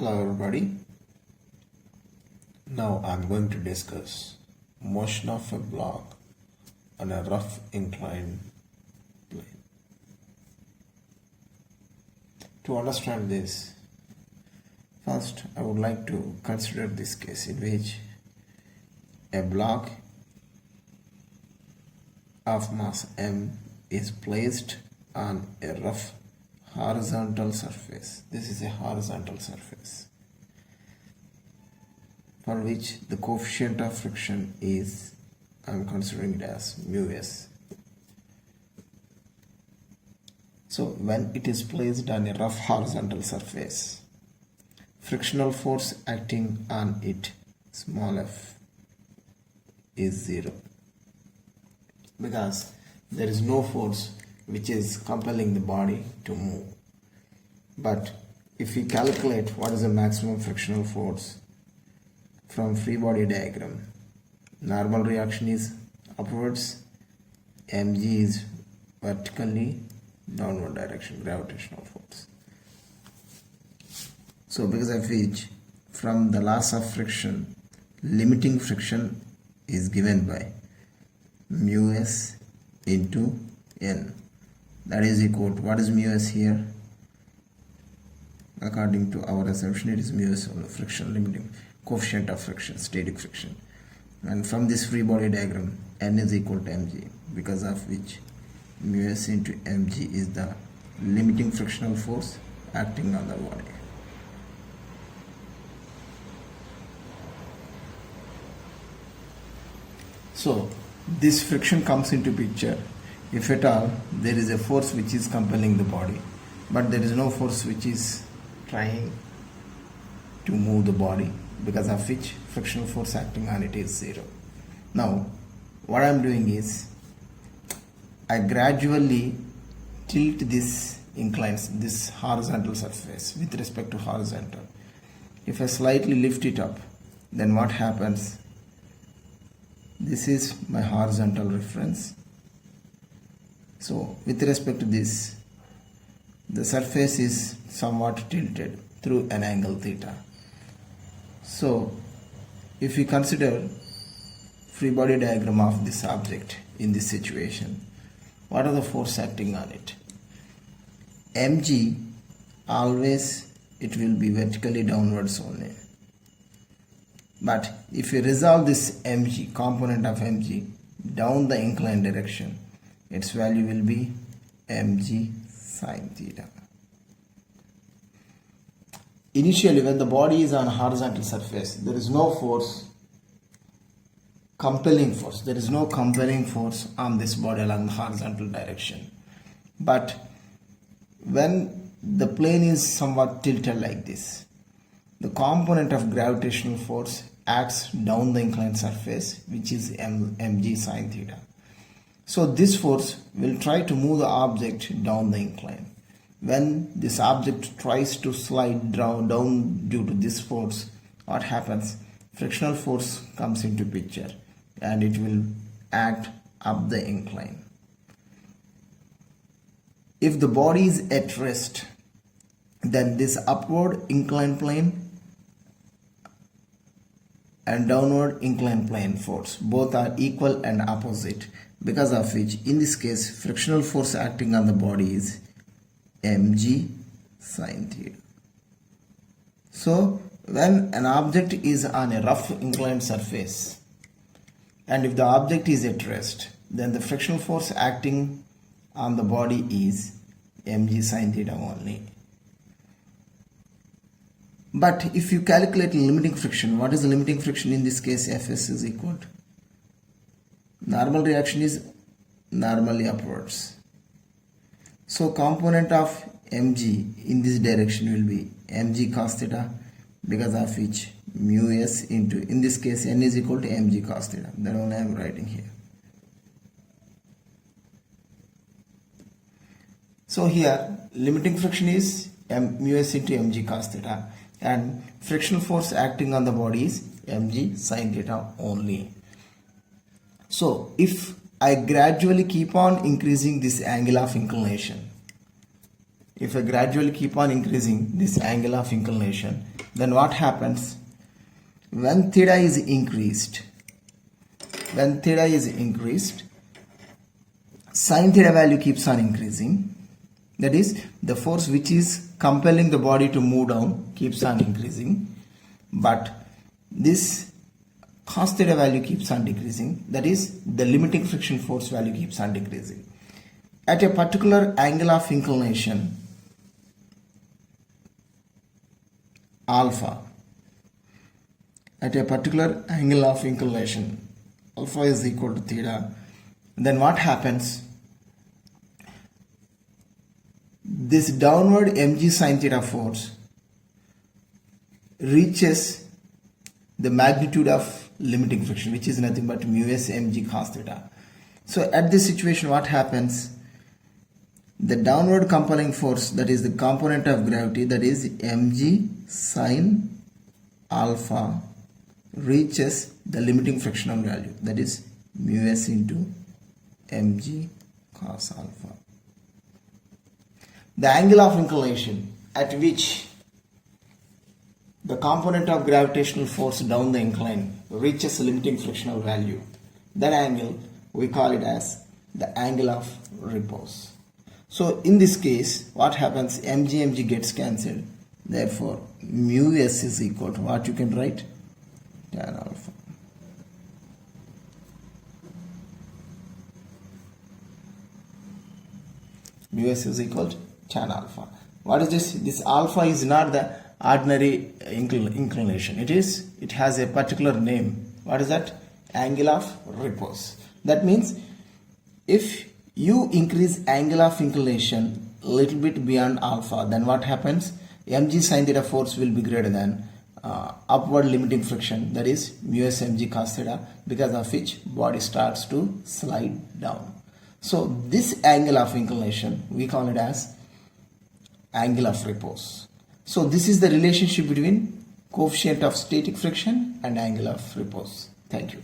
Hello everybody. Now I'm going to discuss motion of a block on a rough inclined plane. To understand this, first I would like to consider this case in which a block of mass m is placed on a rough horizontal surface. This is a horizontal surface for which the coefficient of friction is, I'm considering it as μs. So when it is placed on a rough horizontal surface, frictional force acting on it, small f, is 0, because there is no force which is compelling the body to move. But if we calculate what is the maximum frictional force from free body diagram, normal reaction is upwards, mg is vertically downward direction, gravitational force. So because of which, from the loss of friction, limiting friction is given by μs into n. That is equal to, what is μs here? According to our assumption, it is μs on the friction, limiting coefficient of friction, static friction. And from this free body diagram, n is equal to mg, because of which μs into mg is the limiting frictional force acting on the body. So this friction comes into picture if at all there is a force which is compelling the body, but there is no force which is trying to move the body, because of which frictional force acting on it is 0. Now what I am doing is I gradually tilt this this horizontal surface with respect to horizontal. If I slightly lift it up, then what happens? This is my horizontal reference. So with respect to this, the surface is somewhat tilted through an angle theta. So if we consider free body diagram of this object in this situation, what are the force acting on it? mg, always it will be vertically downwards only. But if you resolve this mg, component of mg, down the inclined direction, its value will be mg sine theta. Initially, when the body is on a horizontal surface, there is no force, compelling force. There is no compelling force on this body along the horizontal direction. But when the plane is somewhat tilted like this, the component of gravitational force acts down the inclined surface, which is mg sine theta. So this force will try to move the object down the incline. When this object tries to slide down due to this force, what happens? Frictional force comes into picture and it will act up the incline. If the body is at rest, then this upward inclined plane and downward inclined plane force, both are equal and opposite, because of which in this case frictional force acting on the body is mg sine theta. So when an object is on a rough inclined surface and if the object is at rest, then the frictional force acting on the body is mg sine theta only. But if you calculate limiting friction, what is the limiting friction in this case? Fs is equal to, normal reaction is normally upwards. So component of mg in this direction will be mg cos theta, because of which μs into, in this case n is equal to mg cos theta. That one I am writing here. So here limiting friction is μs into mg cos theta, and frictional force acting on the body is mg sine theta only. So if I gradually keep on increasing this angle of inclination, if I gradually keep on increasing this angle of inclination, then what happens? When theta is increased, sin theta value keeps on increasing. That is, the force which is compelling the body to move down keeps on increasing, but this cos theta value keeps on decreasing. That is, the limiting friction force value keeps on decreasing. At a particular angle of inclination, alpha, alpha is equal to theta, then what happens? This downward mg sin theta force reaches the magnitude of limiting friction, which is nothing but mu s mg cos theta. So at this situation, what happens? The downward compelling force, that is the component of gravity, that is mg sin alpha, reaches the limiting frictional value, that is mu s into mg cos alpha. The angle of inclination at which the component of gravitational force down the incline reaches limiting frictional value, that angle we call it as the angle of repose. So in this case, what happens? mg gets cancelled. Therefore, mu s is equal to what you can write? Tan alpha. Mu s is equal to tan alpha. What is this? This alpha is not the ordinary inclination. It has a particular name. What is that? Angle of repose. That means if you increase angle of inclination a little bit beyond alpha, then what happens? mg sin theta force will be greater than upward limiting friction, that is mu s mg cos theta, because of which body starts to slide down. So this angle of inclination we call it as angle of repose. So this is the relationship between coefficient of static friction and angle of repose. Thank you.